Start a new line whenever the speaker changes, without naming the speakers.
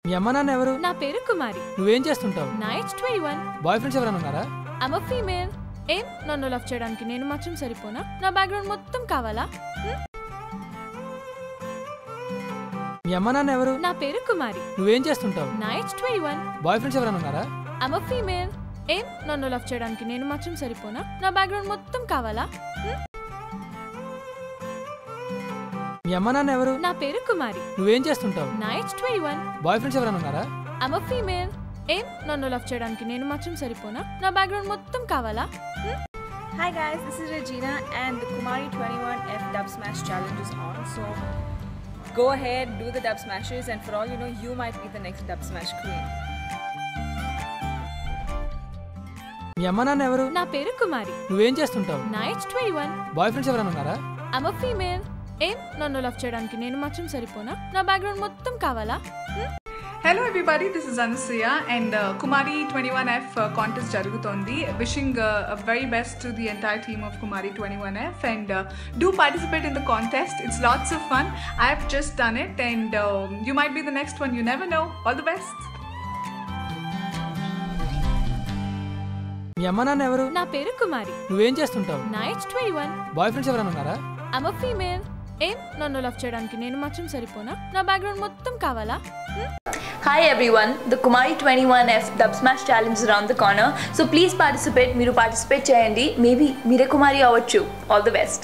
మీ అమ్మ నాన్న ఎవరు?
నా పేరు కుమారి.
నువ్వేం చేస్తుంటావు?
నా ఏజ్ 21.
బాయ్ ఫ్రెండ్స్ ఎవరైనా ఉన్నారా?
I'm a female. ఏం నన్ను లవ్ చేయడానికి నేను మాత్రం సరిపోనా? నా బ్యాక్గ్రౌండ్ మొత్తం కావాలా?
మీ అమ్మ నాన్న ఎవరు?
నా పేరు కుమారి.
నువ్వేం చేస్తుంటావు?
నా ఏజ్ 21.
బాయ్ ఫ్రెండ్స్ ఎవరైనా ఉన్నారా?
I'm a female. ఏం నన్ను లవ్ చేయడానికి నేను మాత్రం సరిపోనా? నా బ్యాక్గ్రౌండ్ మొత్తం కావాలా?
మీ అమ్మ నాన్న ఎవరు?
నా పేరు కుమారి.
నువ్వేం చేస్తుంటావు?
నా ఏజ్ 21.
బాయ్ ఫ్రెండ్స్ ఎవరైనా ఉన్నారా?
I'm a female. ఏం నన్ను లవ్ చేయడానికి నేను మాత్రం సరిపోనా? నా బ్యాక్గ్రౌండ్ మొత్తం కావాలా?
Hi guys, this is Regina and the Kumari 21F Dub Smash Challenge is on. So go ahead, do the dub smashes, and for all you know, you might be the next dub smash queen.
మీ అమ్మ నాన్న ఎవరు?
నా పేరు కుమారి.
నువ్వేం చేస్తుంటావు?
నా age 21.
Bye friends ఎవరైనా ఉన్నారా?
I'm a female. ఏం నన్ను లవ్ చేయడానికి నేను మాత్రం సరిపోనా? నా బ్యాక్గ్రౌండ్ మొత్తం కావాలా?
Hello everybody, this is Anusuya and Kumari 21F contest jarugutondi. Wishing a very best to the entire team of Kumari 21F and do participate in the contest. It's lots of fun. I've just done it and you might be the next one. You never know. All the best.
మీ అమ్మ నాన్న ఎవరు?
నా పేరు కుమారి.
నువ్వేం చేస్తుంటావు?
నా age 21.
Bye friends ఎవరైనా ఉన్నారా?
I'm a female. ఏం నన్ను లవ్ చేయడానికి నేను మాత్రం సరిపోనా? నా బ్యాక్గ్రౌండ్ మొత్తం కావాలా?
Hi everyone, the Kumari 21F Dub Smash Challenge is around the corner. So please participate. Meeru participate cheyandi. Maybe Meere Kumari avvachu. All the best.